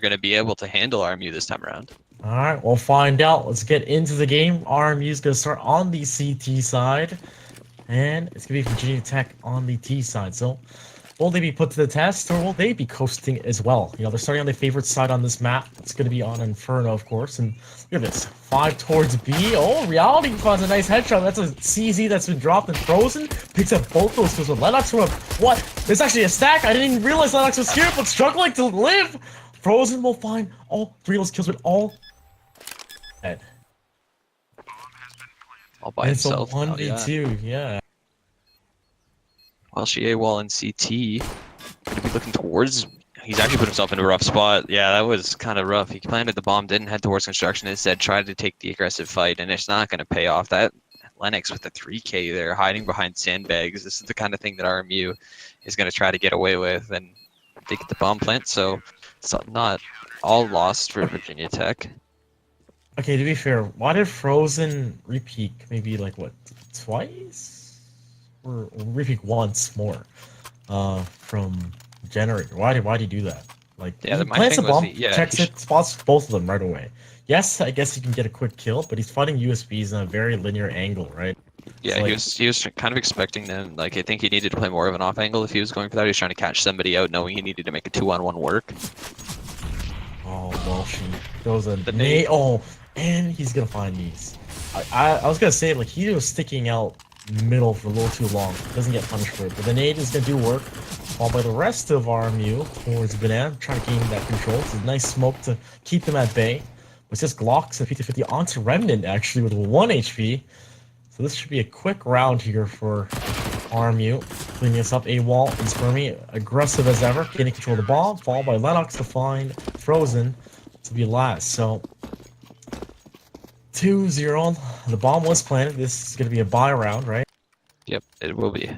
going to be able to handle RMU this time around. All right, we'll find out. Let's get into the game. RMU is going to start on the CT side, and it's going to be Virginia Tech on the T side. So, will they be put to the test, or will they be coasting as well? You know, they're starting on their favorite side on this map. It's going to be on Inferno, of course. And look at this. 5 towards B. Oh, Reality finds a nice headshot. That's a CZ that's been dropped and frozen. Picks up both those kills with Lennox from a... What? There's actually a stack. I didn't even realize Lennox was here, but struggling to live. Frozen will find all 3 of those kills with all... dead. All by It's a himself now, yeah. 1v2, yeah. While she AWOL in CT, going to be looking towards... He's actually put himself in a rough spot. Yeah, that was kind of rough. He planted the bomb, didn't head towards construction, instead tried to take the aggressive fight, and it's not going to pay off. That Lennox with the 3K there, hiding behind sandbags. This is the kind of thing that RMU is going to try to get away with, and they get the bomb plant, so it's not all lost for Virginia Tech. Okay, to be fair, why did Frozen repeat maybe like what, twice? Or repeat once more from generator? Why did he do that? Like, Yeah, he my plants a thing was bomb, checks it, spots both of them right away. Yes, I guess he can get a quick kill, but he's fighting USBs in a very linear angle, right? Yeah, like, he was kind of expecting them. Like, I think he needed to play more of an off angle if he was going for that. He was trying to catch somebody out, knowing he needed to make a 2-on-1 work. oh well, she goes a The nade. Oh, and he's gonna find these. I was gonna say, like, he was sticking out middle for a little too long. Doesn't get punished for it, but the nade is gonna do work. While by the rest of RMU towards Banana, trying to gain that control. It's a nice smoke to keep them at bay. It's just Glocks at 50-50 onto Remnant, actually, with 1 HP. So this should be a quick round here for RMU. Cleaning us up AWOL and Spermy, aggressive as ever, getting control of the bomb, followed by Lennox to find Frozen to be last. So 2-0. The bomb was planted. This is going to be a buy round, right? Yep, it will be.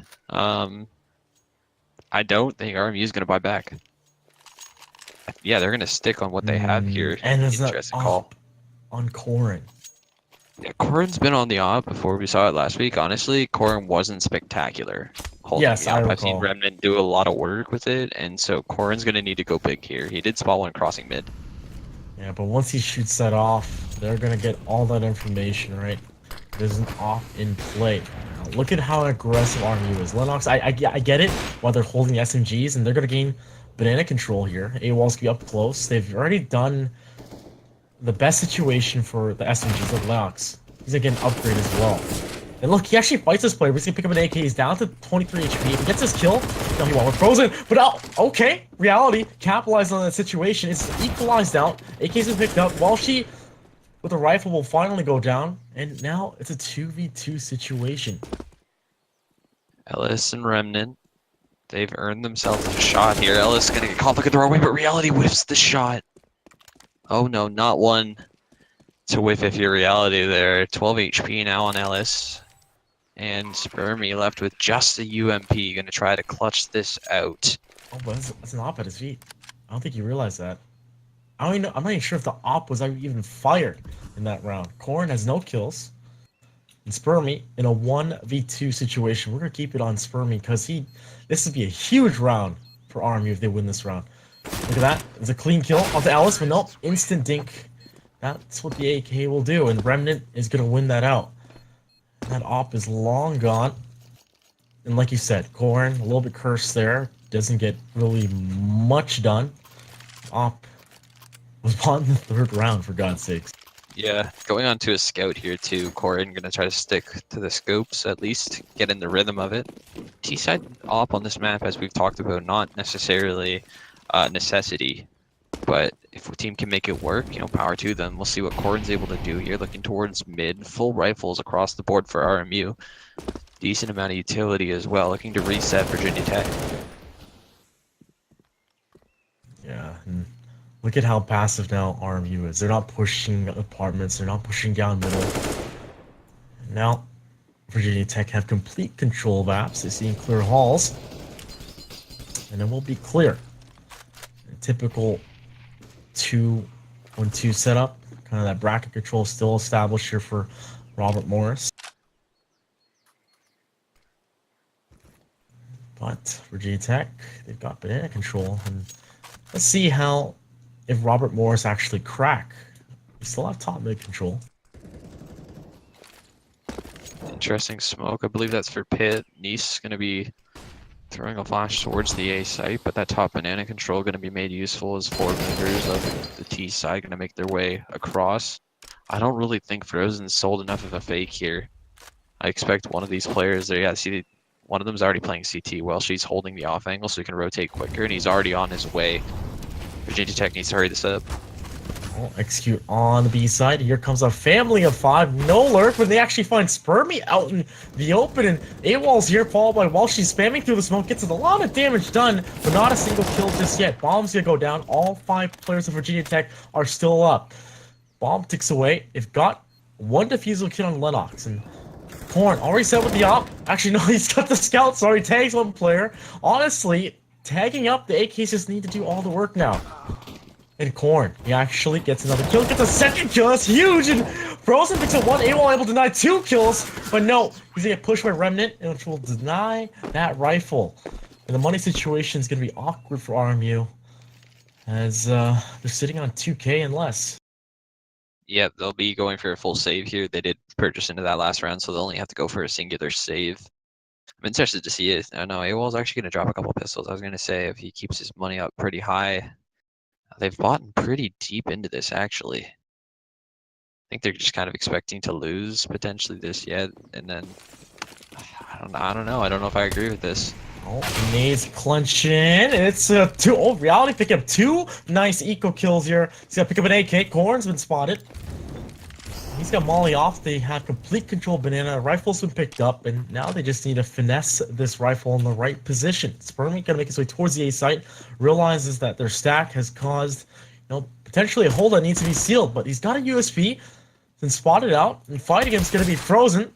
I don't think RMU is going to buy back. Yeah, they're going to stick on what they have here. And there's an Interesting call. On Corrin. Yeah, Corrin's been on the op before. We saw it last week. Honestly, Corrin wasn't spectacular holding Yes, the I op. recall. I've seen Remnant do a lot of work with it, and so Corrin's going to need to go big here. He did spot one crossing mid. Yeah, but once he shoots that off, they're going to get all that information, right? There's an off in play. Now, look at how aggressive RMU is. Lennox, I get it, while they're holding SMGs, and they're going to gain banana control here. AWOL's going to be up close. They've already done the best situation for the SMGs like Lennox. He's going to get an upgrade as well. And look, he actually fights this player. He's going to pick up an AK. He's down to 23 HP. If he gets his kill, no, he won't. We're frozen. But okay. Reality capitalized on that situation. It's equalized out. AK's been picked up. While she, with a rifle, will finally go down. And now it's a 2v2 situation. Ellis and Remnant, they've earned themselves a shot here. Ellis is going to get caught. Look at the doorway, but Reality whiffs the shot. Oh no, not one to whiff if you're Reality there. 12 HP now on Ellis. And Spermy left with just a UMP, going to try to clutch this out. Oh, but that's an op at his feet. I don't think you realize that. I don't even know, I'm not even sure if the op was even fired in that round. Corrin has no kills. And Spermy in a 1v2 situation. We're going to keep it on Spermy because this would be a huge round for RMU if they win this round. Look at that. It's a clean kill onto Alice, but nope. Instant dink. That's what the AK will do, and Remnant is going to win that out. That op is long gone. And like you said, Corrin, a little bit cursed there. Doesn't get really much done. Op was won in the 3rd round, for God's sakes. Yeah, going on to a scout here too. Corrin going to try to stick to the scopes, at least get in the rhythm of it. T-side op on this map, as we've talked about, not necessarily necessity. But if a team can make it work, you know, power to them. We'll see what Corrin's able to do here. Looking towards mid, full rifles across the board for RMU. Decent amount of utility as well. Looking to reset Virginia Tech. Yeah, and look at how passive now RMU is. They're not pushing apartments. They're not pushing down middle. Now, Virginia Tech have complete control of apps. They see clear halls. And then we'll be clear. A typical 2-1-2 setup. Kind of that bracket control still established here for Robert Morris. But Virginia Tech, they've got banana control. And let's see how if Robert Morris actually crack. We still have top mid control. Interesting smoke. I believe that's for Pit. Nice going to be throwing a flash towards the A site, but that top banana control going to be made useful as 4 members of the T side going to make their way across. I don't really think Frozen's sold enough of a fake here. I expect one of these players there. Yeah, see, one of them's already playing CT while she's holding the off angle so he can rotate quicker, and he's already on his way. Virginia Tech needs to hurry this up. Oh, execute on the B side. Here comes a family of 5. No lurk, but they actually find Spermy out in the open, and AWOL's here, followed by while she's spamming through the smoke, gets a lot of damage done, but not a single kill just yet. Bomb's gonna go down. All 5 players of Virginia Tech are still up. Bomb ticks away. They've got 1 defusal kill on Lennox, and Corn already set with the op. Actually, no, he's got the scout. Sorry, tags 1 player. Honestly, tagging up the AKs just need to do all the work now. And Corn, he actually gets another kill, gets a 2nd kill, that's huge, and Frozen picks up 1, AWOL able to deny 2 kills, but no, he's gonna get pushed by Remnant, which will deny that rifle. And the money situation is gonna be awkward for RMU, as they're sitting on 2K and less. Yeah, they'll be going for a full save here. They did purchase into that last round, so they'll only have to go for a singular save. I'm interested to see it. I know AWOL's actually gonna drop a couple pistols. I was gonna say if he keeps his money up pretty high. They've bought pretty deep into this, actually. I think they're just kind of expecting to lose potentially this yet, and then I don't know. I don't know if I agree with this. Oh, Nade's clenching. It's 2. Oh, Reality pick up 2 nice eco kills here. He's got to pick up an AK. Corn's been spotted. He's got Molly off. They have complete control of Banana. Rifle's been picked up, and now they just need to finesse this rifle in the right position. Spermy gonna make his way towards the A site. Realizes that their stack has caused, potentially a hole that needs to be sealed. But he's got a USP. Been spotted out, and fight against gonna be Frozen.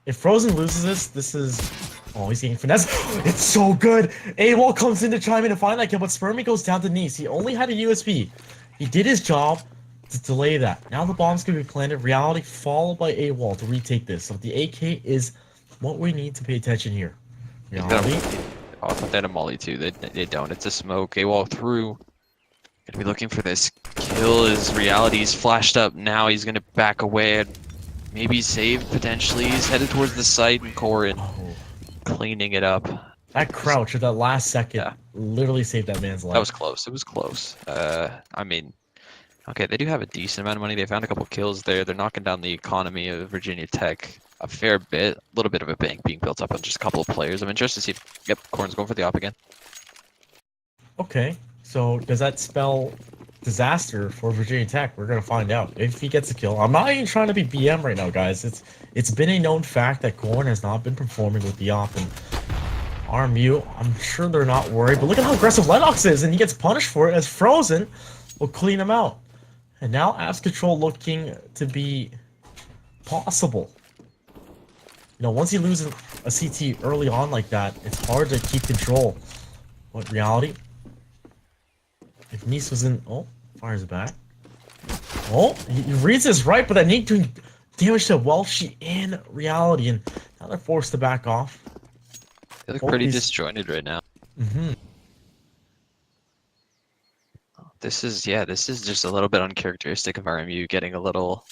If Frozen loses this is. Oh, he's getting finesse. It's so good. AWOL comes in to chime in to find that kill, but Spermy goes down to Nice. He only had a USP. He did his job to delay that. Now the bomb's gonna be planted. Reality followed by AWOL to retake this. So the AK is what we need to pay attention here. Reality. Oh, but they had a molly too. They don't. It's a smoke. AWOL through. Gonna be looking for this kill. His Reality's flashed up now. He's gonna back away and maybe save potentially. He's headed towards the site, and Corin cleaning it up. That crouch at that last second literally saved that man's life. That was close. It was close. I mean, okay, they do have a decent amount of money. They found a couple kills there. They're knocking down the economy of Virginia Tech a fair bit. A little bit of a bank being built up on just a couple of players. I'm interested to see if, yep, Corn's going for the op again. Okay, so does that spell disaster for Virginia Tech? We're gonna find out if he gets a kill. I'm not even trying to be BM right now, guys. It's been a known fact that Corn has not been performing with the op, and RMU, I'm sure they're not worried. But look at how aggressive Lennox is, and he gets punished for it as Frozen will clean him out. And now Abs Control looking to be possible. Once you lose a CT early on like that, it's hard to keep control. What Reality? If Nice was in... Oh, fires it back. Oh, he reads this right, but that Nick doing damage to Welshie in Reality, and now they're forced to back off. They look pretty disjointed right now. This is just a little bit uncharacteristic of RMU getting a little...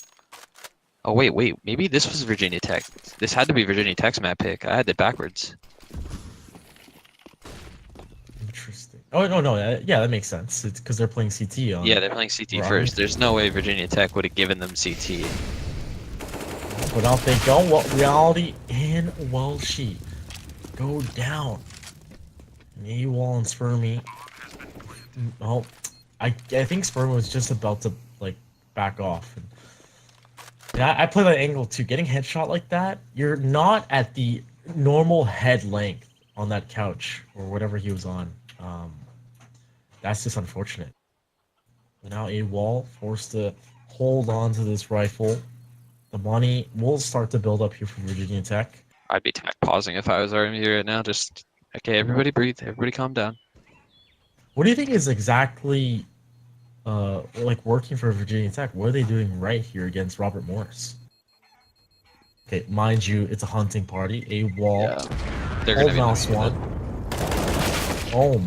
Oh, wait, maybe this was Virginia Tech. This had to be Virginia Tech's map pick. I had it backwards. Interesting. Oh, no, yeah, that makes sense. It's because they're playing CT on... Yeah, they're playing CT first. There's no way Virginia Tech would have given them CT. But out they go. Well, Reality and Welshie go down. And AWOL and Spermy. Oh, I think Spermy was just about to, back off. And I play that angle too. Getting headshot like that, you're not at the normal head length on that couch or whatever he was on. That's just unfortunate. Now AWOL forced to hold on to this rifle. The money will start to build up here for Virginia Tech. I'd be pausing if I was RMU right now. Just, okay, everybody breathe. Everybody calm down. What do you think is exactly working for Virginia Tech? What are they doing right here against Robert Morris? Okay, mind you, it's a hunting party. AWOL. Yeah, they're gonna be mouse one. Oh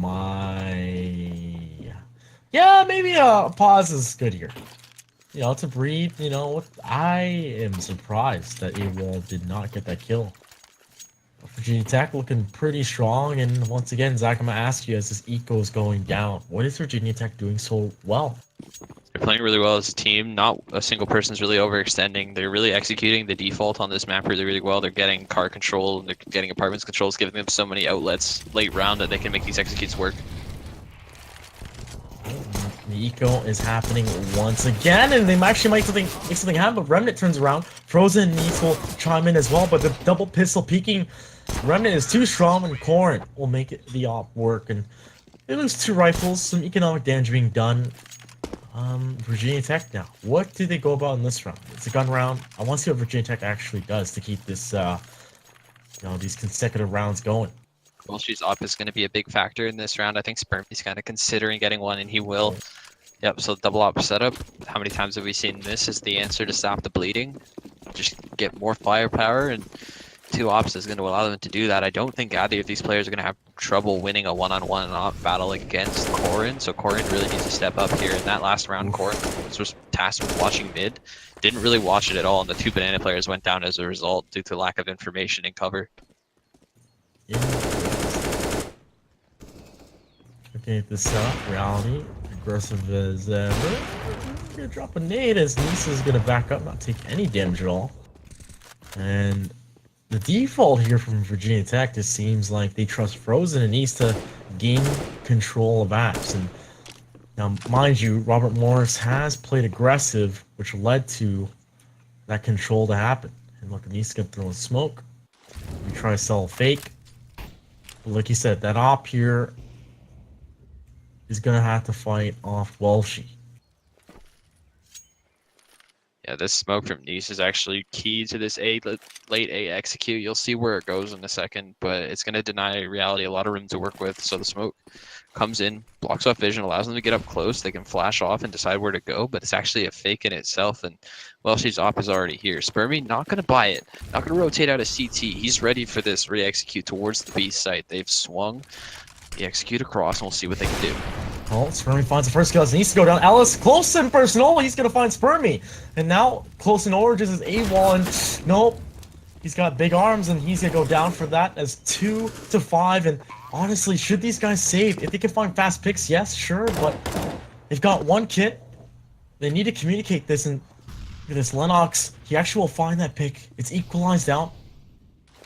my! Yeah, maybe a pause is good here. You know, to breathe, you know, I am surprised that AWOL did not get that kill. Virginia Tech looking pretty strong, and once again, Zach, I'm gonna ask you as this eco is going down, what is Virginia Tech doing so well? They're playing really well as a team. Not a single person's really overextending. They're really executing the default on this map really, really well. They're getting car control, and they're getting apartments controls, giving them so many outlets late round that they can make these executes work. The eco is happening once again, and they actually might make something happen, but Remnant turns around. Frozen and Needs will chime in as well, but the double pistol peeking, Remnant is too strong, and Corin will make it the op work, and they lose 2 rifles, some economic damage being done. Virginia Tech now. What do they go about in this round? It's a gun round. I want to see what Virginia Tech actually does to keep this, you know, these consecutive rounds going. Well, she's op is going to be a big factor in this round. I think Spermy's kind of considering getting one, and he will. Yep, so double op setup. How many times have we seen this as the answer to stop the bleeding? Just get more firepower, and 2 ops is going to allow them to do that. I don't think either of these players are going to have trouble winning a one-on-one op battle against Corin, so Corin really needs to step up here. In that last round, Corin was tasked with watching mid. Didn't really watch it at all, and the 2 banana players went down as a result due to lack of information and cover. Yeah. Okay, this reality. Aggressive as ever. Gonna drop a nade as Nisa is gonna back up, not take any damage at all. And the default here from Virginia Tech just seems like they trust Frozen and needs to gain control of apps. And now, mind you, Robert Morris has played aggressive, which led to that control to happen. And look, Nisa gonna throw in smoke. We try to sell a fake. But like you said, that op here is gonna have to fight off Welshie. Yeah, this smoke from Nice is actually key to this late A execute. You'll see where it goes in a second, but it's going to deny Reality a lot of room to work with. So the smoke comes in, blocks off vision, allows them to get up close. They can flash off and decide where to go, but it's actually a fake in itself. And Welshie's op is already here. Spermy not going to buy it, not going to rotate out of CT. He's ready for this re-execute towards the B site. They've swung the execute across, and we'll see what they can do. Oh, Spermy finds the first kill. He needs to go down. Ellis, close in personal. He's going to find Spermy. And now, close in Origins is AWOL. And nope. He's got big arms, and he's going to go down for that as 2-5. And honestly, should these guys save? If they can find fast picks, yes, sure. But they've got 1 kit. They need to communicate this. And look at this. Lennox, he actually will find that pick. It's equalized out.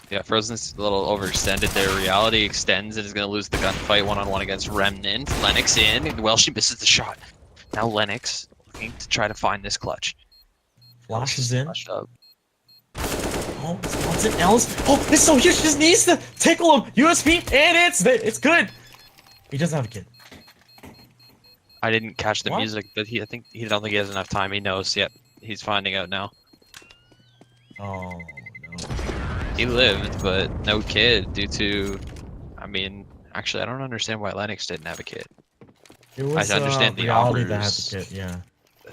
Yeah, Frozen's a little overextended there. Reality extends and is going to lose the gunfight one-on-one against Remnant. Lennox in, and Welshie misses the shot. Now Lennox looking to try to find this clutch. Flashes in. Up. Oh, what's it else? Oh, it's so huge. He just needs to tickle him. USB, and it's good. He doesn't have a kid. I didn't catch the What? music, but I don't think he has enough time. He knows. Yep, he's finding out now. Oh no. He lived, but no kid due to, I mean, actually, I don't understand why Lennox didn't have a kid. It was I understand the Reality that had offers. the kit, yeah.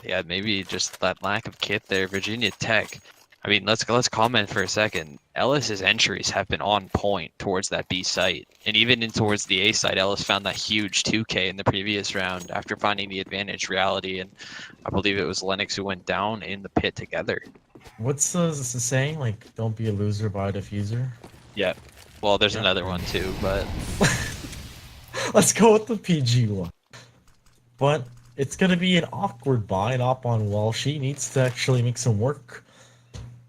Yeah, maybe just that lack of kit there. Virginia Tech. I mean, let's comment for a second. Ellis's entries have been on point towards that B site, and even in towards the A site. Ellis found that huge 2K in the previous round after finding the advantage Reality, and I believe it was Lennox who went down in the pit together. What's the saying? Like, don't be a loser, buy a diffuser? Yeah. Well, there's Yeah. another one too, but Let's go with the PG one. But it's gonna be an awkward buy. An op on Welshie needs to actually make some work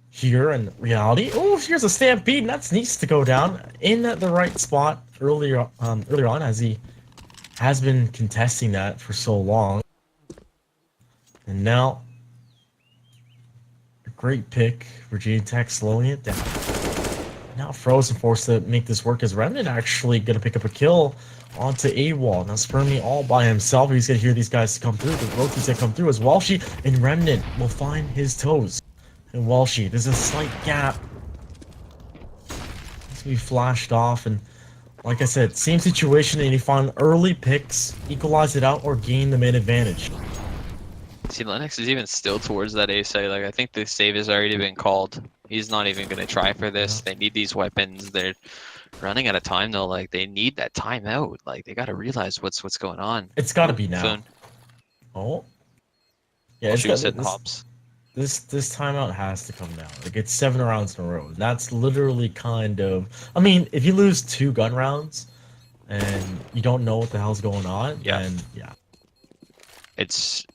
here in Reality. Oh, here's a stampede, and that needs to go down in the right spot earlier on, as he has been contesting that for so long. And now, a great pick. Virginia Tech slowing it down. Now Frozen forced to make this work as Remnant actually gonna pick up a kill onto AWOL. Now Spermy all by himself. He's gonna hear these guys come through. The Ro8's gonna come through as Welshie, and Remnant will find his toes. And Welshie, there's a slight gap. He's gonna be flashed off, and like I said, same situation, and you find early picks, equalize it out, or gain the main advantage. see, Lennox is even still towards that A site. Like, I think the save has already been called. He's not even going to try for this. They need these weapons. They're running out of time, though. Like, they need that timeout. Like, they got to realize what's going on. It's got to be now. Phone. Oh, yeah. While It's she was got hitting this. hops. This timeout has to come now. Like it's 7 rounds in a row. That's literally kind of. I mean, if you lose 2 gun rounds and you don't know what the hell's going on, Yeah, then yeah. it's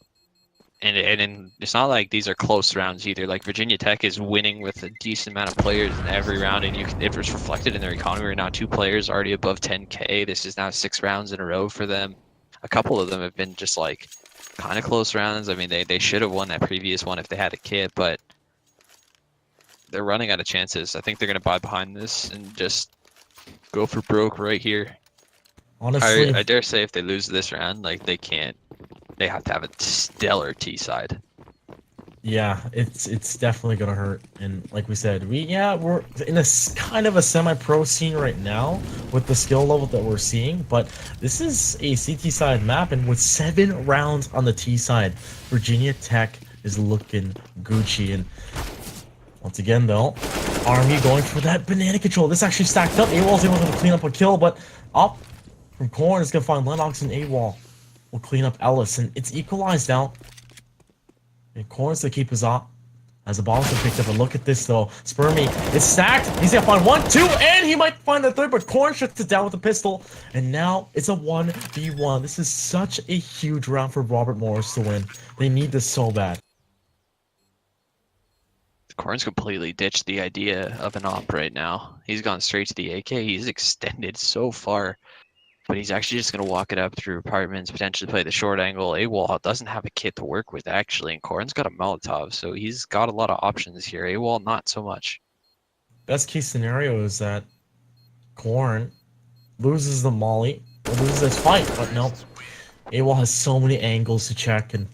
and it's not like these are close rounds either. Like Virginia Tech is winning with a decent amount of players in every round, and if it's reflected in their economy right now, 2 players already above 10K. This is now 6 rounds in a row for them. A couple of them have been just like kind of close rounds. I mean, they should have won that previous one if they had a kit, but they're running out of chances. I think they're gonna buy behind this and just go for broke right here. Honestly, I dare say if they lose this round, like they can't. They have to have a stellar T side. yeah, it's definitely gonna hurt. And like we said, we're in a kind of a semi-pro scene right now with the skill level that we're seeing. But this is a CT side map, and with 7 rounds on the T side, Virginia Tech is looking Gucci. And once again, though, Army going for that banana control. This actually stacked up. AWOL's able to clean up a kill, but up from Corn is gonna find Lennox, and AWOL will clean up Ellis, and it's equalized now. And Corn's to keep his op. As the ball's been picked up, and look at this though. Spermy is stacked. He's gonna find 1, 2, and he might find the third, but Corn shuts it down with a pistol. And now it's a 1v1. This is such a huge round for Robert Morris to win. They need this so bad. Corn's completely ditched the idea of an op right now. He's gone straight to the AK. He's extended so far, but he's actually just going to walk it up through apartments, potentially play the short angle. AWOL doesn't have a kit to work with, actually, and Corn's got a Molotov, so he's got a lot of options here. AWOL, not so much. Best case scenario is that Corn loses the molly, or loses this fight, but nope. AWOL has so many angles to check, and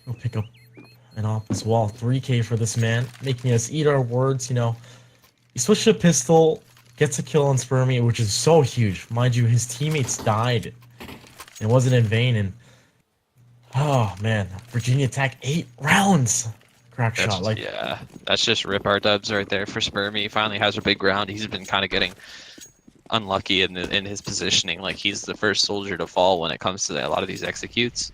he'll pick up an op as well. 3K for this man, making us eat our words, you know. He switched to pistol, gets a kill on Spermy, which is so huge. Mind you, his teammates died. It wasn't in vain, and oh man, Virginia Tech 8 rounds. Crack shot, like yeah, that's just rip our dubs right there for Spermy. He finally has a big round. He's been kind of getting unlucky in his positioning. Like he's the first soldier to fall when it comes to a lot of these executes,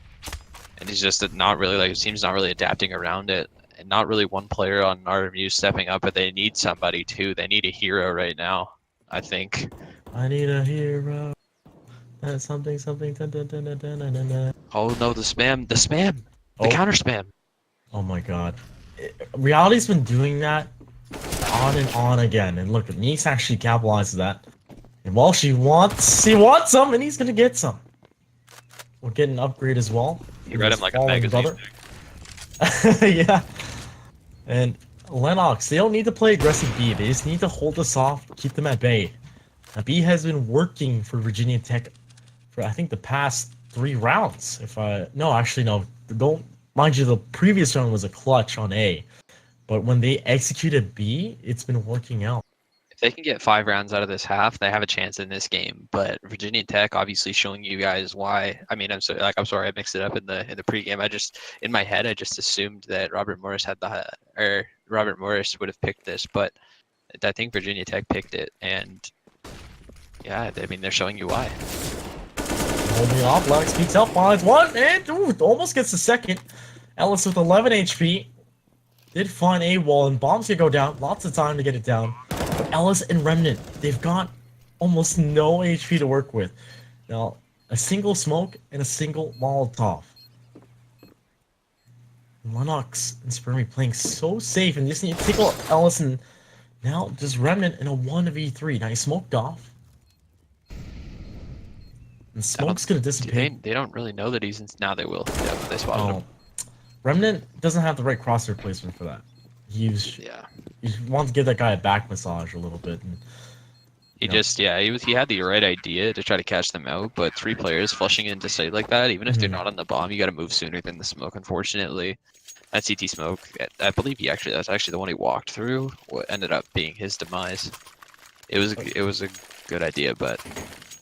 and he's just not really like his team's not really adapting around it, and not really one player on RMU stepping up. But they need somebody too. They need a hero right now, I think. I need a hero. That's something. Dun, dun, dun, dun, dun, dun, dun, dun. Oh no, the spam, the Oh. counter spam. Oh my god. Reality's been doing that on and on again. And look, Neeks actually capitalizes that. And while he wants some, and he's gonna get some. We'll get an upgrade as well. He read him like a magazine. Yeah. And Lennox, they don't need to play aggressive B. They just need to hold us off, keep them at bay. Now, B has been working for Virginia Tech for, I think, the past 3 rounds. No, actually, no. Don't. Mind you, the previous round was a clutch on A. But when they executed B, it's been working out. If they can get 5 rounds out of this half, they have a chance in this game. But Virginia Tech obviously showing you guys why. I mean, I'm sorry, I mixed it up in the pregame. In my head, I just assumed that Robert Morris would have picked this, but I think Virginia Tech picked it, and yeah, I mean, they're showing you why. Holding off, Lennox peeks out, finds 1, and almost gets the second. Ellis with 11 HP. Did find AWOL, and bombs can go down. Lots of time to get it down. But Ellis and Remnant, they've got almost no HP to work with. Now, a single smoke and a single Molotov. Lennox and Spermy playing so safe, and just need to take out Ellis, and now just Remnant in a 1v3. Now he smoked off. And smoke's gonna dissipate. They don't really know that he's in. Now they will. Yeah, they spotted him. Remnant doesn't have the right crosshair placement for that. He wants to give that guy a back massage a little bit. And, he had the right idea to try to catch them out, but 3 players flushing into sight like that, even if they're not on the bomb, you got to move sooner than the smoke. Unfortunately, that CT smoke, I believe that's actually the one he walked through. What ended up being his demise. It was a good idea, but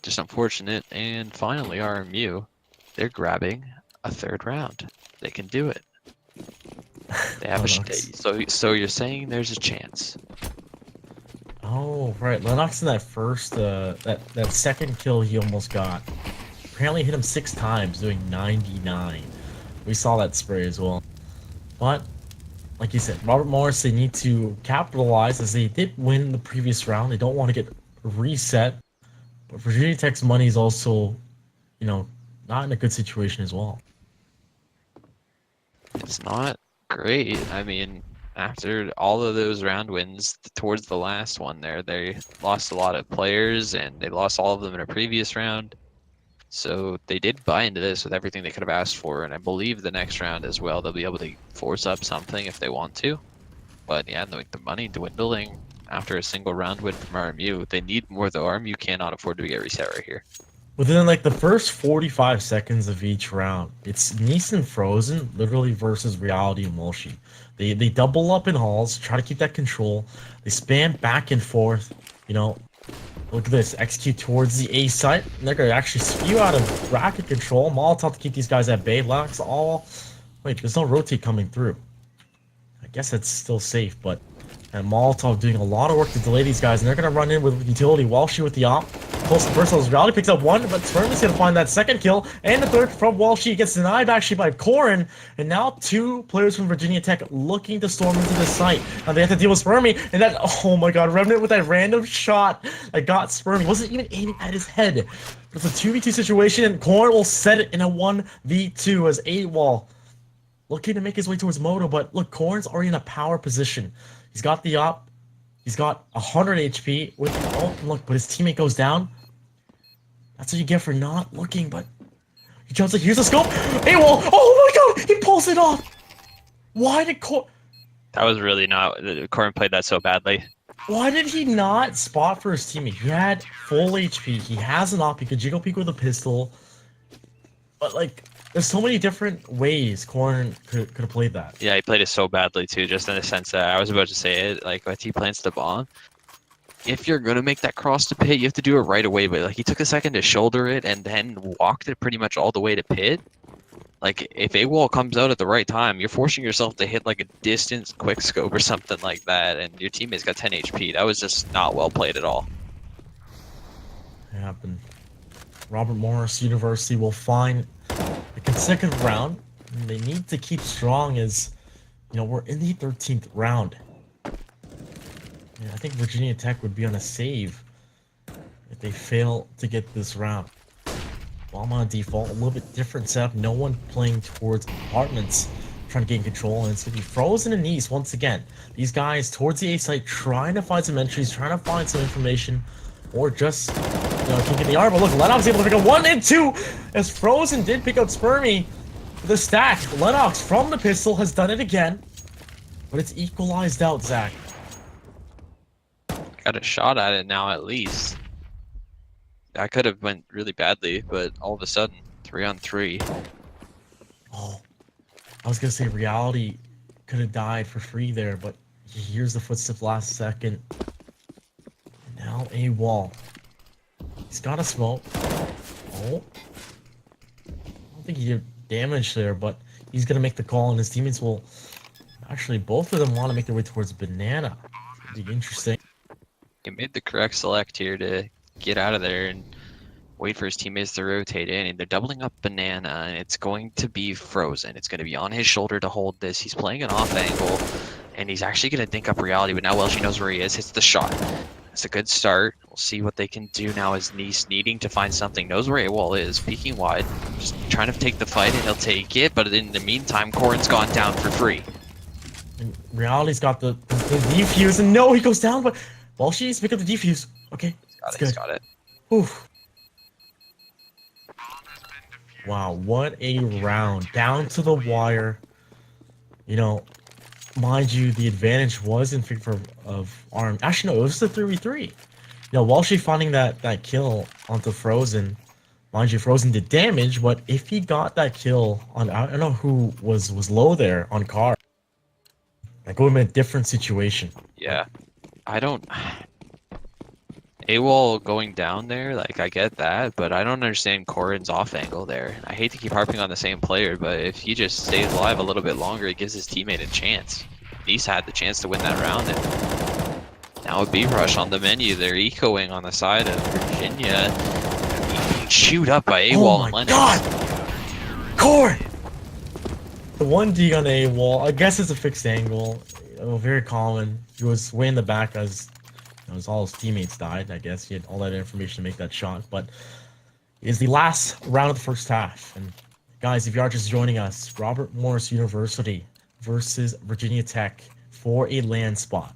just unfortunate. And finally, RMU, they're grabbing a 3rd round. They can do it. They have so you're saying there's a chance. Oh, right. Lennox in that first, that second kill he almost got apparently hit him 6 times, doing 99. We saw that spray as well. But, like you said, Robert Morris, they need to capitalize as they did win the previous round. They don't want to get reset. But Virginia Tech's money is also, you know, not in a good situation as well. It's not great. I mean, after all of those round wins towards the last one there, they lost a lot of players and they lost all of them in a previous round. So they did buy into this with everything they could have asked for, and I believe the next round as well, they'll be able to force up something if they want to. But yeah, the money dwindling after a single round win from RMU. They need more though. RMU cannot afford to get reset right here. Within like the first 45 seconds of each round, it's Nice and Frozen literally versus Reality and Walshy. They double up in halls, try to keep that control. They spam back and forth. You know, look at this. Execute towards the A site. And they're gonna actually spew out of bracket control. Molotov to keep these guys at bay. Lennox all. Wait, there's no rotate coming through. I guess that's still safe, but and Molotov doing a lot of work to delay these guys, and they're gonna run in with utility. Walshy with the op. Close to first, Reality picks up one, but Spermy's gonna find that second kill, and the third from Walshy gets denied actually by Corin, and now 2 players from Virginia Tech looking to storm into the site. And they have to deal with Spermy, and that, oh my god, Remnant with that random shot that got Spermy. Wasn't even aiming at his head. It's a 2v2 situation, and Corin will set it in a 1v2 as AWOL looking to make his way towards Moto, but look, Corin's already in a power position. He's got the op. He's got 100 HP with the ult. Look, but his teammate goes down. That's what you get for not looking, but he jumps like, here's the scope. AWOL! Oh my god! He pulls it off! Why did That was really not... Corin played that so badly. Why did he not spot for his teammate? He had full HP. He has an op. He could jiggle peek with a pistol. But like, there's so many different ways Corin could have played that. Yeah, he played it so badly too, just in the sense that I was about to say it, like, if he plants the bomb, if you're gonna make that cross to pit, you have to do it right away, but like, he took a second to shoulder it and then walked it pretty much all the way to pit. Like, if AWOL comes out at the right time, you're forcing yourself to hit like a distance quick scope or something like that, and your teammate's got 10 HP. That was just not well played at all. It happened. Robert Morris University will find a consecutive round. And they need to keep strong as, you know, we're in the 13th round. And I think Virginia Tech would be on a save if they fail to get this round. Bomb on default, a little bit different setup. No one playing towards apartments, trying to gain control, and it's going to be Frozen and Nice once again. These guys towards the A site trying to find some entries, trying to find some information, or just, you know, kicking the arm. But look, Lennox able to pick up 1 and 2 as Frozen did pick up Spermy. The stack, Lennox from the pistol has done it again, but it's equalized out, Zach. Got a shot at it now at least. That could have went really badly, but all of a sudden, 3-on-3. Oh, I was gonna say Reality could have died for free there, but he hears the footsteps last second. Now AWOL. He's got a smoke. Oh, I don't think he did damage there, but he's gonna make the call, and his teammates will. Actually, both of them want to make their way towards Banana. It'd be interesting. He made the correct select here to get out of there and wait for his teammates to rotate in, and they're doubling up Banana, and it's going to be Frozen. It's going to be on his shoulder to hold this. He's playing an off angle, and he's actually going to dink up Reality, but now Welsh knows where he is, hits the shot. It's a good start. We'll see what they can do now as Nice needing to find something. Knows where AWOL is, peeking wide, just trying to take the fight, and he'll take it, but in the meantime, Corin's gone down for free. And Reality's got the defuse, and no, he goes down, but Welsh needs to pick up the defuse. Okay, He's got it. Oof. Wow, what a round. Down to the wire. You know, mind you, the advantage was in favor of Arm. Actually, no, it was the 3v3. You know, Walshy finding that kill onto Frozen. Mind you, Frozen did damage, but if he got that kill on, I don't know who was low there on Car. That would have been a different situation. Yeah. I don't... AWOL going down there, like, I get that, but I don't understand Corin's off angle there. I hate to keep harping on the same player, but if he just stays alive a little bit longer, it gives his teammate a chance. Nice had the chance to win that round, and now a B rush on the menu. They're ecoing on the side of Virginia. getting chewed up by Oh AWOL my and Lennox. god! Core! The 1D on the A-wall, I guess it's a fixed angle. Very common. He was way in the back as all his teammates died, I guess. He had all that information to make that shot. But it's the last round of the first half. And guys, if you are just joining us, Robert Morris University versus Virginia Tech for a land spot.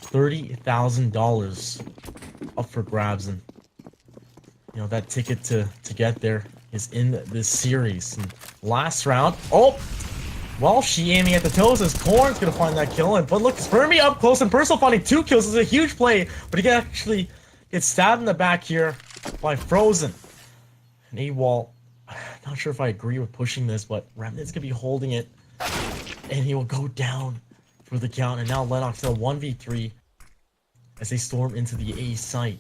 $30,000 up for grabs, and that ticket to get there is in this series. And last round, well, she aiming at the toes as Corn's gonna find that kill. But look, Spermy up close and personal finding 2 kills is a huge play, but he can actually get stabbed in the back here by Frozen. And AWOL, not sure if I agree with pushing this, but Remnant's gonna be holding it, and he will go down for the count. And now Lennox in a 1v3 as they storm into the A site.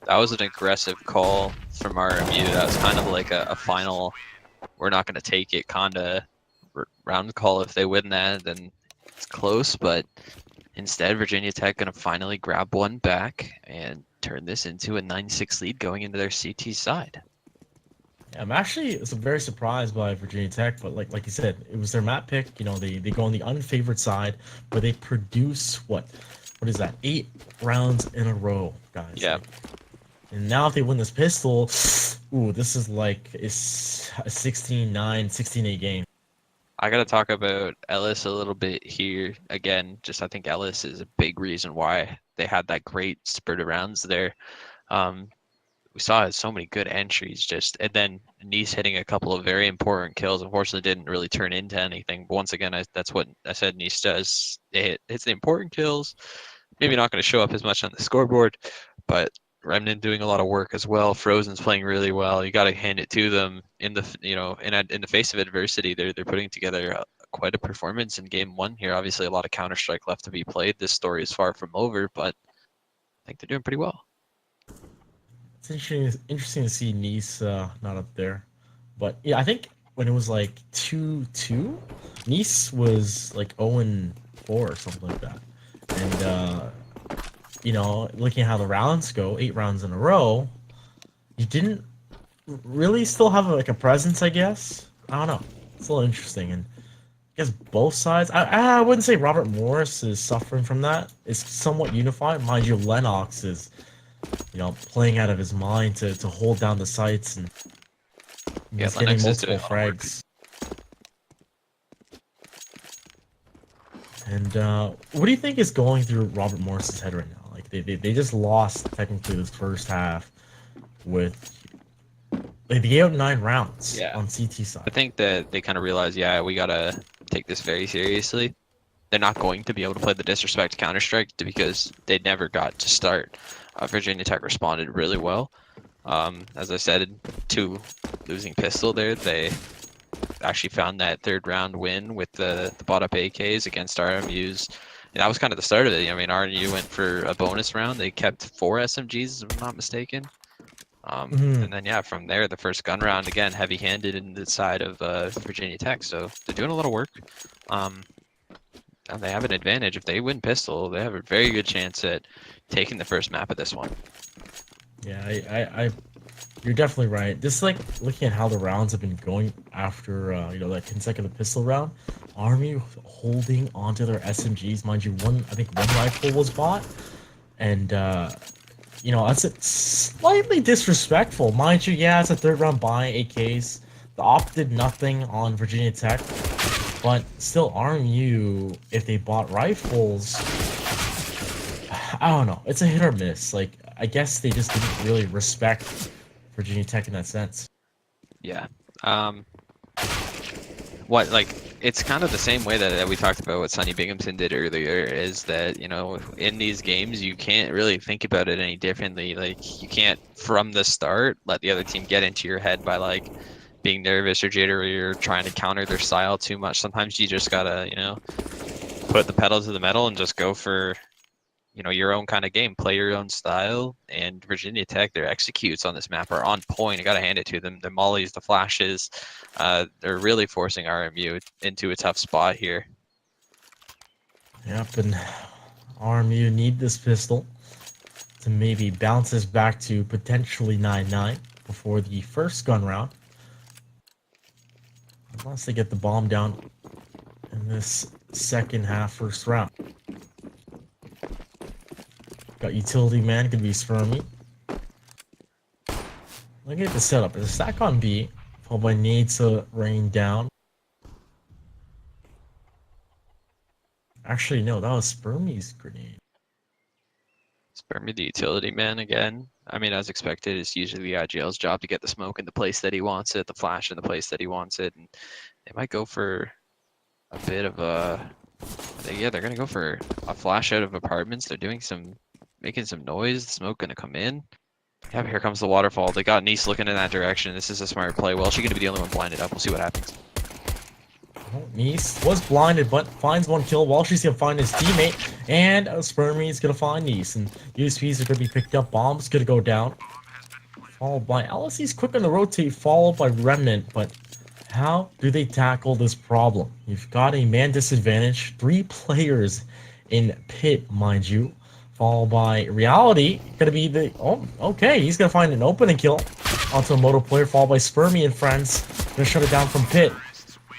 That was an aggressive call from RMU. That was kind of like a final, we're not going to take it kind of round call. If they win that, then it's close. But instead, Virginia Tech going to finally grab one back and turn this into a 9-6 lead going into their CT side. Yeah, I'm actually very surprised by Virginia Tech, but like you said, it was their map pick. They go on the unfavored side, but they produce what is that? 8 rounds in a row, guys. Yeah. And now if they win this pistol, ooh, this is like a 16-9, 16-8 game. I got to talk about Ellis a little bit here. Again, I think Ellis is a big reason why they had that great spurt of rounds there. We saw so many good entries, and then Nice hitting a couple of very important kills. Unfortunately, didn't really turn into anything. But once again, that's what I said Nice does. It's the important kills. Maybe not going to show up as much on the scoreboard, but Remnant doing a lot of work as well. Frozen's playing really well. You got to hand it to them in the in the face of adversity. They're putting together quite a performance in game 1 here. Obviously, a lot of Counter-Strike left to be played. This story is far from over, but I think they're doing pretty well. It's interesting to see Nice not up there, but yeah, I think when it was like 2-2, Nice was like 0-4 or something like that, and looking at how the rounds go, 8 rounds in a row, you didn't really still have like a presence, I guess. I don't know. It's a little interesting, and I guess both sides. I wouldn't say Robert Morris is suffering from that. It's somewhat unified, mind you. Lennox is, playing out of his mind to hold down the sites, and he's getting multiple frags. And what do you think is going through Robert Morris's head right now? Like they just lost technically this first half with they gave up 9 rounds on CT side. I think that they kind of realize, we gotta take this very seriously. They're not going to be able to play the disrespect Counter-Strike because they never got to start. Virginia Tech responded really well. As I said, 2 losing pistol there, they actually found that 3rd round win with the bought up AKs against RMU's. And that was kind of the start of it. I mean, RMU went for a bonus round. They kept 4 SMGs, if I'm not mistaken. And then, from there, the first gun round, again, heavy-handed in the side of Virginia Tech. So they're doing a lot of work. And they have an advantage. If they win pistol, they have a very good chance at taking the first map of this one. Yeah, you're definitely right. Just like looking at how the rounds have been going after that consecutive pistol round, Army holding onto their SMGs. Mind you, I think one rifle was bought, and that's slightly disrespectful. Mind you, it's a 3rd round buy AKs. The op did nothing on Virginia Tech, but still RMU, if they bought rifles, I don't know. It's a hit or miss. Like, I guess they just didn't really respect Virginia Tech in that sense. Yeah. It's kind of the same way that we talked about what Sonny Binghamton did earlier, is that, in these games, you can't really think about it any differently. Like, you can't, from the start, let the other team get into your head by, like, being nervous or jittery or trying to counter their style too much. Sometimes you just gotta, put the pedal to the metal and just go for, your own kind of game, play your own style. And Virginia Tech, their executes on this map are on point. I gotta hand it to them. The mollies, the flashes, they're really forcing RMU into a tough spot here. Yep, and RMU need this pistol. to maybe bounce us back to potentially 9-9 before the first gun round. Unless they get the bomb down in this second half, first round. Got utility man, could be Spermy. Look at the setup. There's a stack on B, followed by nade to rain down. Actually, no, that was Spermy's grenade. Spare me the utility man again. I mean, as expected, it's usually the IGL's job to get the smoke in the place that he wants it, the flash in the place that he wants it, and they might go for a bit of a. Yeah, they're gonna go for a flash out of apartments. They're making some noise. The smoke gonna come in. Yeah, but here comes the waterfall. They got Nice looking in that direction. This is a smart play. Well, she's gonna be the only one blinded up. We'll see what happens. Oh, Nice was blinded, but finds one kill. While she's gonna find his teammate, and Spermy is gonna find Nice, and USPs are gonna be picked up. Bomb's gonna go down, followed by LSE's quick on the rotate, followed by Remnant. But how do they tackle this problem? You've got a man disadvantage, 3 players in pit, mind you, followed by Reality. Gonna be the okay. He's gonna find an opening kill onto a moto player, followed by Spermy and friends. Gonna shut it down from pit.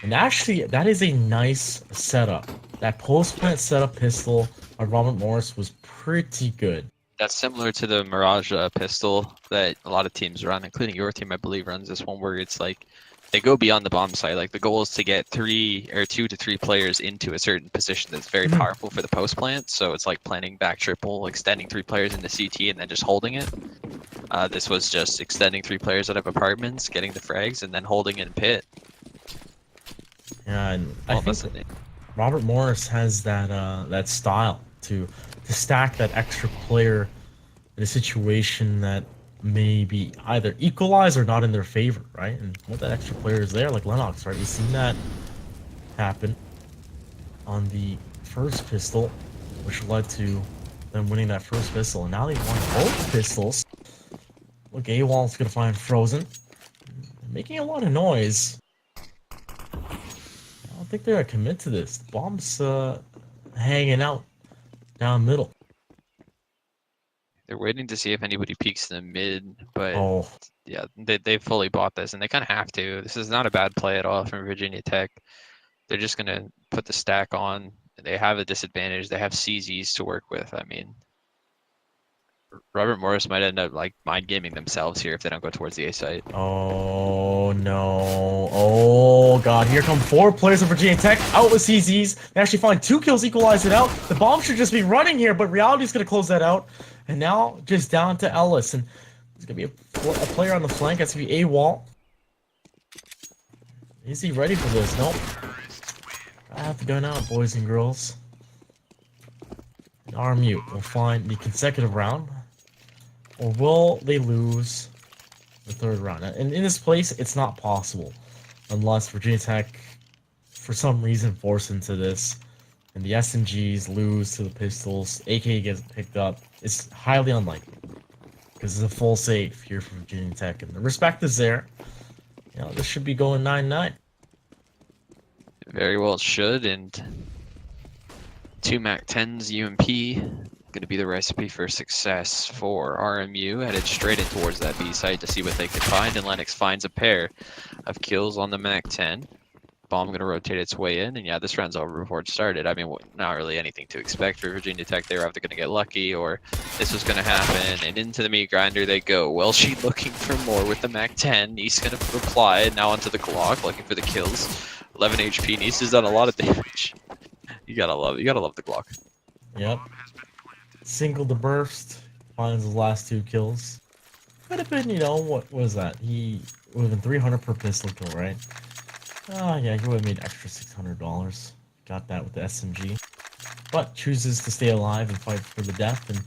And actually, that is a nice setup. That post-plant setup pistol by Robert Morris was pretty good. That's similar to the Mirage pistol that a lot of teams run, including your team, I believe, runs this one where it's like they go beyond the bomb site. Like the goal is to get 2 to 3 players into a certain position that's very powerful for the post plant. So it's like planning back triple, extending 3 players into CT, and then just holding it. This was just extending 3 players out of apartments, getting the frags, and then holding in pit. Yeah, and I think Robert Morris has that style to stack that extra player in a situation that may be either equalized or not in their favor, right? And what that extra player is there, like Lennox, right? We've seen that happen on the first pistol, which led to them winning that first pistol, and now they won both pistols. Look, AWOL's gonna find Frozen, making a lot of noise. I don't think they're gonna commit to this. The bomb's hanging out down middle. They're waiting to see if anybody peeks in the mid, but yeah, they fully bought this, and they kind of have to. This is not a bad play at all from Virginia Tech. They're just gonna put the stack on. They have a disadvantage. They have CZs to work with. I mean, Robert Morris might end up like mind gaming themselves here if they don't go towards the A site. Oh no. Oh god, here come 4 players of Virginia Tech out with CZs. They actually find 2 kills, equalize it out. The bomb should just be running here, but Reality's gonna close that out. And now just down to Ellis, and there's gonna be a player on the flank. That's gonna be AWOL. Is he ready for this? Nope. I have to go now, boys and girls. And RMU will find the consecutive round. Or will they lose the 3rd round? And in this place, it's not possible. Unless Virginia Tech, for some reason, force into this. And the SMGs lose to the pistols. AK gets picked up. It's highly unlikely. Because it's a full save here for Virginia Tech. And the respect is there. You know, this should be going 9-9. Very well it should, and 2 MAC-10s UMP going to be the recipe for success for RMU, headed straight in towards that B site to see what they can find, and Lennox finds a pair of kills on the MAC-10. Bomb going to rotate its way in, and yeah, this round's over before it started. I mean, not really anything to expect for Virginia Tech. They were either going to get lucky or this was going to happen, and into the meat grinder they go. Well, she looking for more with the MAC-10. Nice going to reply, and now onto the Glock, looking for the kills. 11 HP. Nice has done a lot of damage. You gotta love the Glock. Yep. Single the burst, finds his last 2 kills. Could have been, you know, what was that? He would have been 300 per pistol kill, right? Oh yeah, he would have made extra $600. Got that with the SMG. But chooses to stay alive and fight for the death, and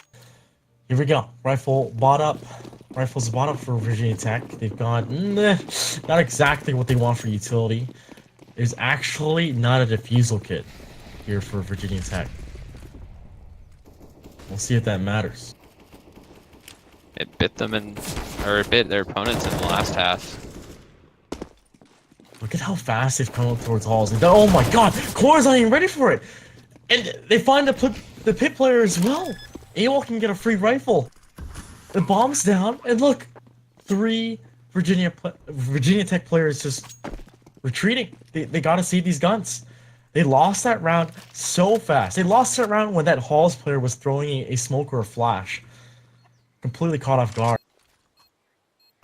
here we go. Rifles bought up for Virginia Tech. They've got not exactly what they want for utility. There's actually not a defusal kit here for Virginia Tech. We'll see if that matters. It bit them it bit their opponents in the last half. Look at how fast they've come up towards halls. And oh my god, Core's not even ready for it. And they find the pit player as well. AWOL can get a free rifle. The bomb's down, and look, 3 Virginia Tech players just retreating. They gotta save these guns. They lost that round so fast. They lost that round when that Halls player was throwing a smoke or a flash. Completely caught off guard.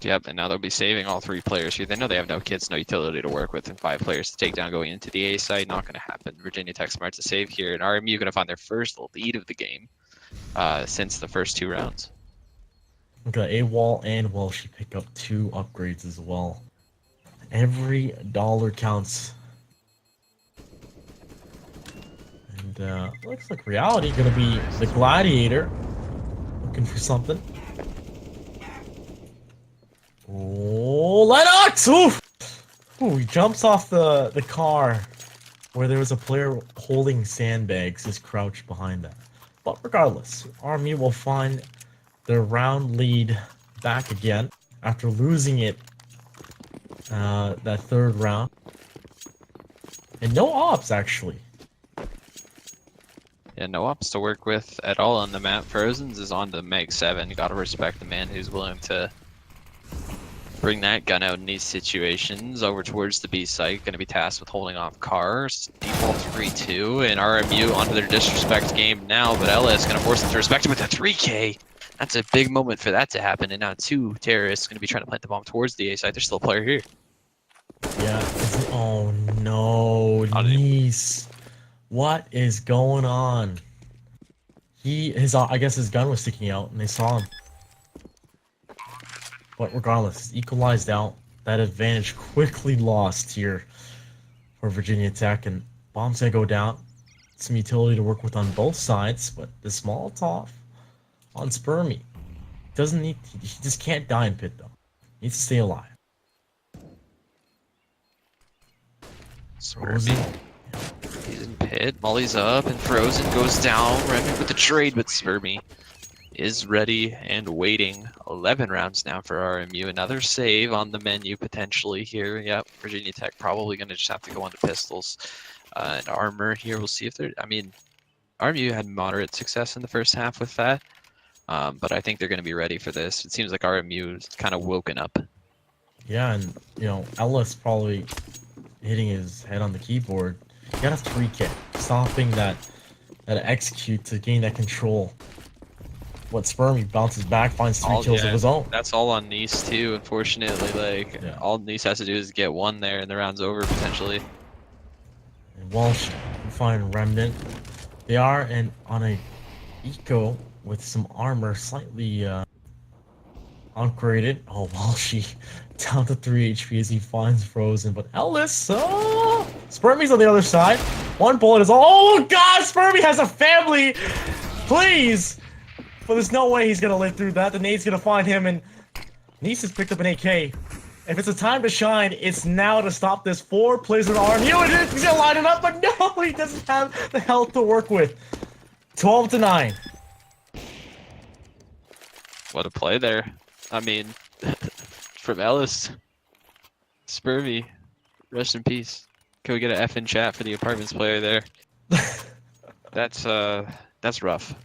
Yep, and now they'll be saving all 3 players here. They know they have no kits, no utility to work with, and 5 players to take down going into the A side. Not going to happen. Virginia Tech smart to save here, and RMU going to find their first lead of the game since the first 2 rounds. Okay, AWOL and Welsh pick up 2 upgrades as well. Every dollar counts. And looks like Reality gonna be the Gladiator. Looking for something. Oh, Lennox! Oof! Ooh, he jumps off the car where there was a player holding sandbags, just crouched behind that. But regardless, Army will find their round lead back again after losing it that 3rd round. And no ops, actually. Yeah, no ops to work with at all on the map. Frozen's is on the Meg 7. Gotta respect the man who's willing to bring that gun out in these situations. Over towards the B site, gonna be tasked with holding off cars. Default 3-2, and RMU onto their disrespect game now, but LS gonna force them to respect him with a 3K. That's a big moment for that to happen, and now 2 terrorists gonna be trying to plant the bomb towards the A site. There's still a player here. Yeah. Oh no, Nice. What is going on? I guess his gun was sticking out, and they saw him. But regardless, equalized out. That advantage quickly lost here for Virginia Tech, and bomb's gonna go down. Some utility to work with on both sides, but the Molotov on Spermy doesn't need. He just can't die in pit though. He needs to stay alive. Frozen. He's in pit. Molly's up, and Frozen goes down. Remnant with the trade, but Spermy is ready and waiting. 11 rounds now for RMU. Another save on the menu potentially here. Yep, Virginia Tech probably going to just have to go on to pistols and armor here. We'll see if they're. I mean, RMU had moderate success in the first half with that, but I think they're going to be ready for this. It seems like RMU is kind of woken up. Yeah, and Ellis probably hitting his head on the keyboard. He got a 3K, stopping that execute to gain that control. What Spermy bounces back, finds 3 kills of his own. That's all on Nice too, unfortunately. All Nice has to do is get 1 there and the round's over potentially. And Walsh can find Remnant. They are on a eco with some armor, slightly upgraded. Oh, Walshy down to 3 HP as he finds Frozen. But Ellis, Spermy's on the other side. 1 bullet is all. Oh God, Spermy has a family. Please. But there's no way he's gonna live through that. The nade's gonna find him, and Nice has picked up an AK. If it's a time to shine, it's now to stop this. 4 players with RMU, and he's gonna line it up, but no, he doesn't have the health to work with. 12-9. What a play there. I mean, from Ellis. Spurvy, rest in peace. Can we get an F in chat for the apartments player there? That's rough.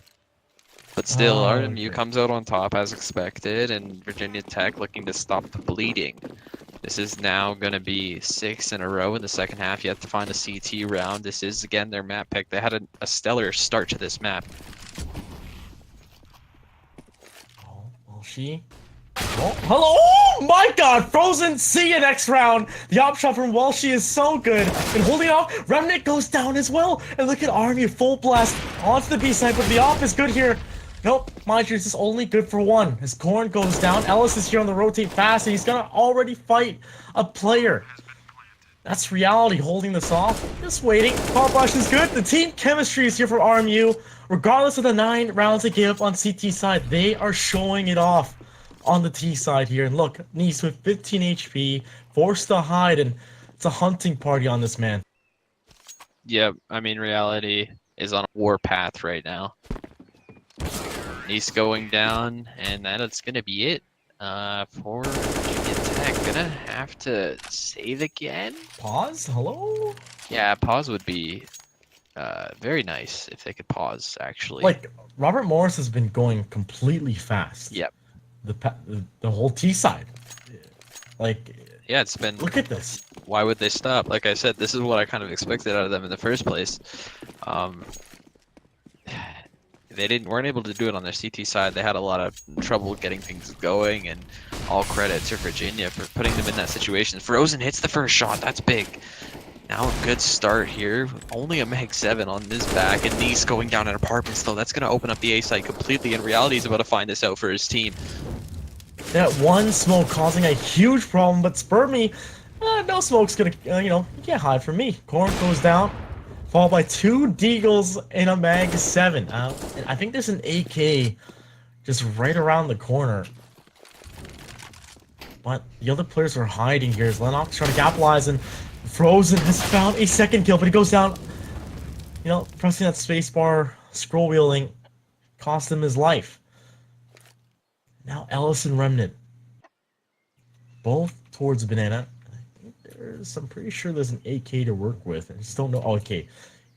But still, RMU comes out on top as expected, and Virginia Tech looking to stop the bleeding. This is now going to be 6 in a row in the second half. You have to find a CT round. This is, again, their map pick. They had a stellar start to this map. Oh, well, Oh, hello! Oh my God! Frozen, see you next round! The op shot from Welshie is so good. And holding off, Remnant goes down as well. And look at Army full blast onto the B side, but the op is good here. Nope, mind you, this is only good for 1. As Corn goes down, Ellis is here on the rotate fast, and he's gonna already fight a player. That's Reality holding this off. Just waiting. Pop rush is good. The team chemistry is here for RMU. Regardless of the 9 rounds they gave up on CT side, they are showing it off on the T side here. And look, Nice with 15 HP, forced to hide, and it's a hunting party on this man. Yep, I mean, Reality is on a war path right now. Nice going down, and that's gonna be it for Virginia Tech. Gonna have to save again. Pause? Hello? Yeah, pause would be very nice if they could pause, actually. Like, Robert Morris has been going completely fast. Yep. the whole T side. Like, Yeah, it's been. look at this. Why would they stop? Like I said, this is what I kind of expected out of them in the first place. Um, they weren't able to do it on their CT side. They had a lot of trouble getting things going, and all credit to Virginia for putting them in that situation. Frozen hits the first shot. That's big. Now a good start here. Only a Mag 7 on his back, and Nice going down in apartments though. That's going to open up the A site completely, and Reality is about to find this out for his team. That one smoke causing a huge problem, but Spermy, no smoke's gonna, you can't hide from me. Corn goes down, followed by 2 Deagles and a Mag 7. I think there's an AK just right around the corner. But the other players are hiding here as Lennox trying to capitalize, and Frozen has found a second kill, but he goes down. Pressing that spacebar, scroll wheeling, cost him his life. Now Ellis and Remnant, both towards Banana. I'm pretty sure there's an AK to work with. I just don't know. Oh, okay,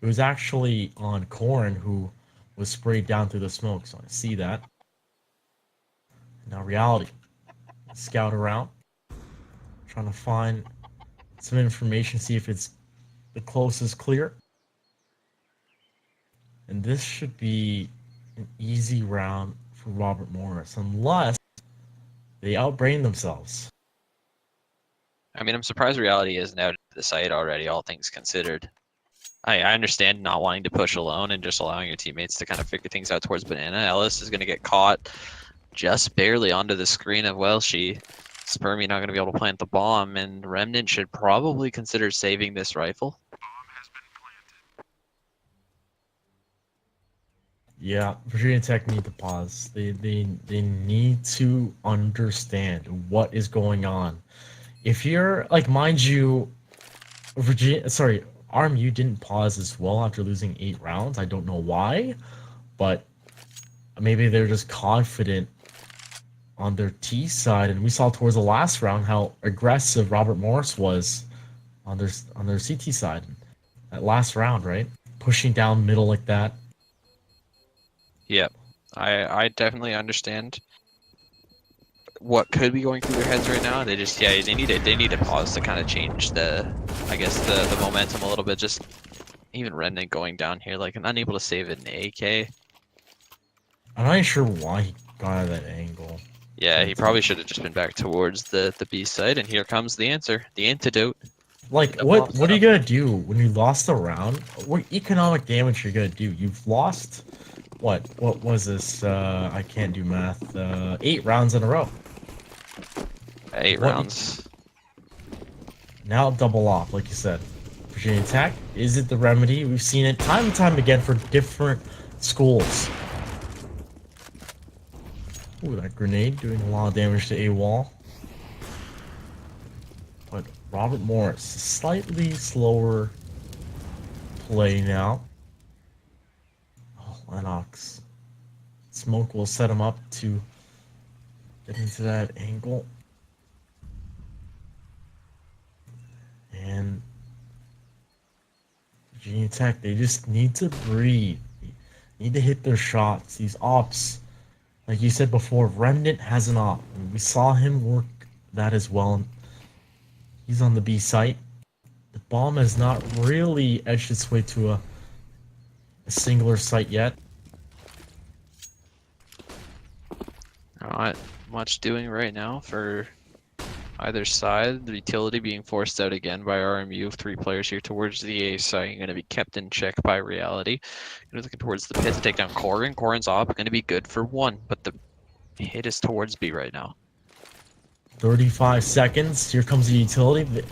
it was actually on Corn who was sprayed down through the smoke, so I see that. Now Reality, scout around, trying to find some information, see if it's the closest clear. And this should be an easy round for Robert Morris, unless they outbrain themselves. I mean, I'm surprised Reality isn't out of the site already, all things considered. I understand not wanting to push alone and just allowing your teammates to kind of figure things out towards Banana. Ellis is going to get caught just barely onto the screen of Welshie. Spermy not going to be able to plant the bomb, and Remnant should probably consider saving this rifle. Yeah, Virginia Tech need to pause. They need to understand what is going on. If you're like, mind you, RMU didn't pause as well after losing 8 rounds. I don't know why, but maybe they're just confident on their T side, and we saw towards the last round how aggressive Robert Morris was on their CT side. That last round, right? Pushing down middle like that. Yep, I definitely understand what could be going through their heads right now. They just, they need a pause to kind of change the momentum a little bit. Just even Remnant going down here, like, unable to save an AK. I'm not sure why he got out of that angle. Yeah, he probably should have just been back towards the B side, and here comes the answer, the antidote. Like, what are you gonna do when you lost a round? What economic damage are you gonna do? You've lost. What was this? I can't do math. 8 rounds in a row. 8 rounds. Now double off, like you said. Virginia Tech, is it the remedy? We've seen it time and time again for different schools. Ooh, that grenade doing a lot of damage to A-wall. But Robert Morris, slightly slower play now. Lennox. Smoke will set him up to get into that angle. And Virginia Tech, they just need to breathe. They need to hit their shots. These ops, like you said before, Remnant has an op. And we saw him work that as well. He's on the B site. The bomb has not really edged its way to a singular site yet. Not much doing right now for either side. The utility being forced out again by RMU. 3 players here towards the A site, going to be kept in check by Reality. Looking towards the pit to take down Corin. Corin's op going to be good for 1, but the hit is towards B right now. 35 seconds. Here comes the utility.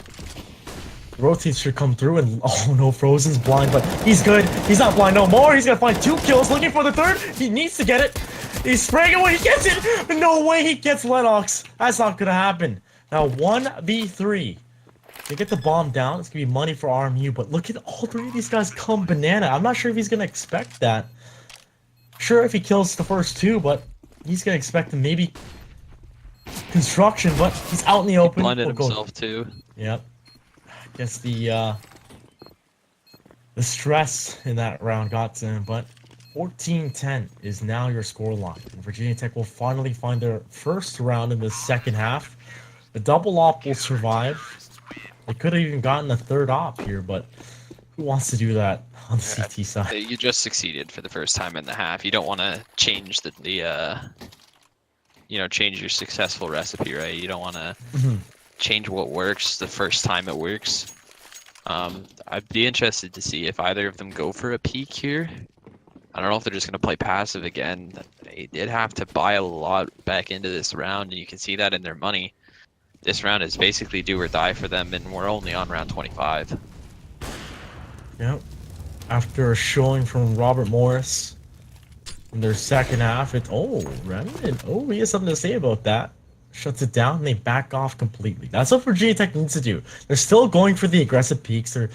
Ro8 should come through, and oh no, Frozen's blind, but he's good. He's not blind no more. He's gonna find 2 kills, looking for the 3rd. He needs to get it. He's spraying away. He gets it. No way he gets Lennox. That's not gonna happen. Now 1v3. They get the bomb down. It's gonna be money for RMU, but look at all 3 of these guys come banana. I'm not sure if he's gonna expect that. Sure, if he kills the first 2, but he's gonna expect to maybe construction, but he's out in the open. He blinded himself too. Yep. I guess the stress in that round got to him, but 14-10 is now your scoreline. Virginia Tech will finally find their first round in the second half. The double op will survive. They could have even gotten a third op here, but who wants to do that on the Yeah, CT side? you just succeeded for the first time in the half. You don't want to change change your successful recipe, right? You don't want to change what works the first time it works. I'd be interested to see if either of them go for a peek here. I don't know if they're just going to play passive again. They did have to buy a lot back into this round, and you can see that in their money. This round is basically do or die for them, and we're only on round 25. Yep. After a showing from Robert Morris in their second half, it's Remington. Oh, he has something to say about that. Shuts it down and they back off completely. That's what Virginia Tech needs to do. They're still going for the aggressive peaks. They're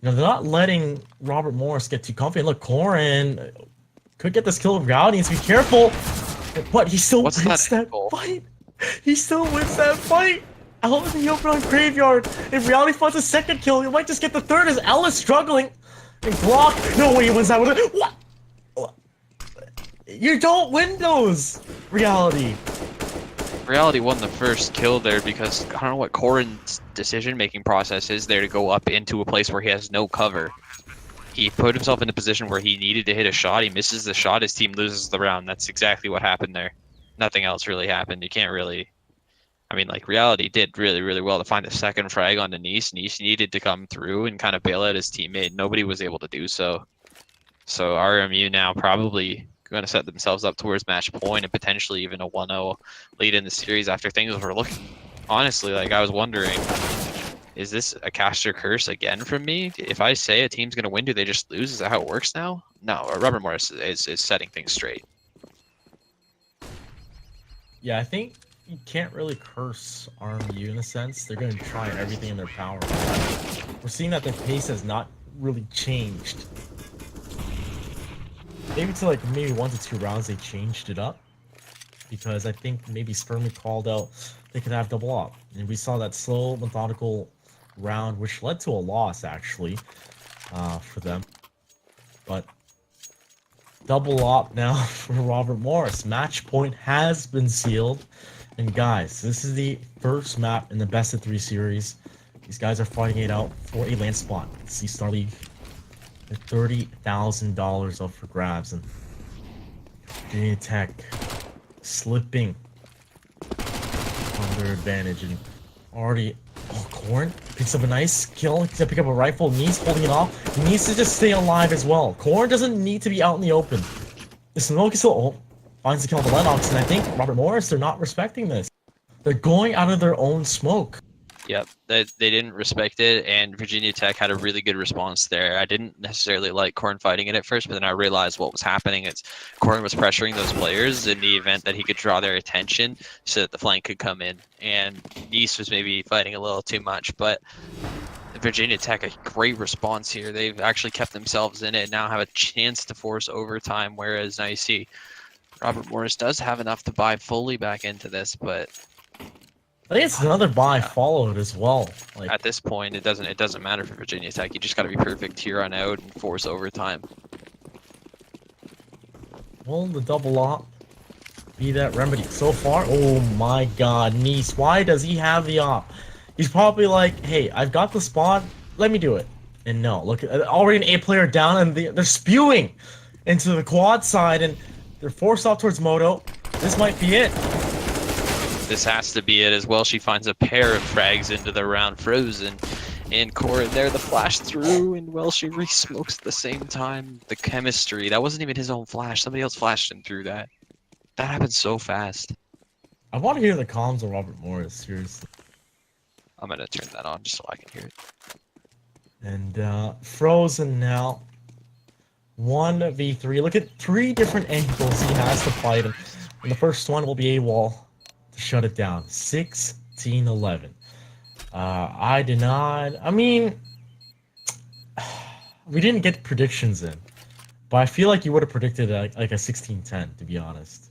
not letting Robert Morris get too confident. Look, Corin could get this kill of Reality. Needs to be careful. But he still wins that fight. He still wins that fight. Out in the open on Graveyard. If Reality finds a second kill, he might just get the third as Ellis struggling. And Glock. No way he wins that one. What? You don't win those, Reality. Reality won the first kill there because I don't know what Corin's decision-making process is there to go up into a place where he has no cover. He put himself in a position where he needed to hit a shot. He misses the shot. His team loses the round. That's exactly what happened there. Nothing else really happened. You can't really... I mean, like, Reality did really, really well to find a second frag on Denise. Nice needed to come through and kind of bail out his teammate. Nobody was able to do so. So RMU now probably going to set themselves up towards match point and potentially even a 1-0 lead in the series after things were looking... Honestly, like, I was wondering, is this a caster curse again from me? If I say a team's going to win, do they just lose? Is that how it works now? No, Robert Morris is setting things straight. Yeah, I think you can't really curse RMU in a sense. They're going to try everything in their power. We're seeing that their pace has not really changed. Maybe to like maybe 1 to 2 rounds they changed it up. Because I think maybe Spermy called out they could have double op. And we saw that slow, methodical round, which led to a loss, actually, for them. But double op now for Robert Morris. Match point has been sealed. And guys, this is the first map in the best of 3 series. These guys are fighting it out for a land spot. C-Star League. $30,000 up for grabs. And Virginia Tech slipping on their advantage and already Corn picks up a nice kill. He's gonna pick up a rifle. Needs holding it off. He needs to just stay alive as well. Corn doesn't need to be out in the open. The smoke is still finds the kill on the Lennox, and I think Robert Morris, they're not respecting this. They're going out of their own smoke. Yep, they didn't respect it, and Virginia Tech had a really good response there. I didn't necessarily like Corn fighting it at first, but then I realized what was happening. It's Corn was pressuring those players in the event that he could draw their attention so that the flank could come in, and Nice was maybe fighting a little too much, but Virginia Tech, a great response here. They've actually kept themselves in it and now have a chance to force overtime, whereas now you see Robert Morris does have enough to buy fully back into this, but I think it's another buy followed as well. Like, at this point, it doesn't matter for Virginia Tech. You just got to be perfect here on out and force overtime. Will the double op be that remedy? So far, oh my god, Nice. Why does he have the op? He's probably like, hey, I've got the spot, let me do it. And no, look, already an A player down, and they're spewing into the quad side, and they're forced off towards Moto. This might be it. This has to be it as well. She finds a pair of frags into the round frozen. And Corin there, the flash through, and well, she re-smokes at the same time. The chemistry, that wasn't even his own flash. Somebody else flashed him through that. That happened so fast. I want to hear the comms of Robert Morris, seriously. I'm going to turn that on just so I can hear it. And Frozen now. 1v3. Look at 3 different angles he has to fight him. And the first one will be AWOL to shut it down. 16-11. I mean, we didn't get predictions in. But I feel like you would have predicted like a 16-10, to be honest.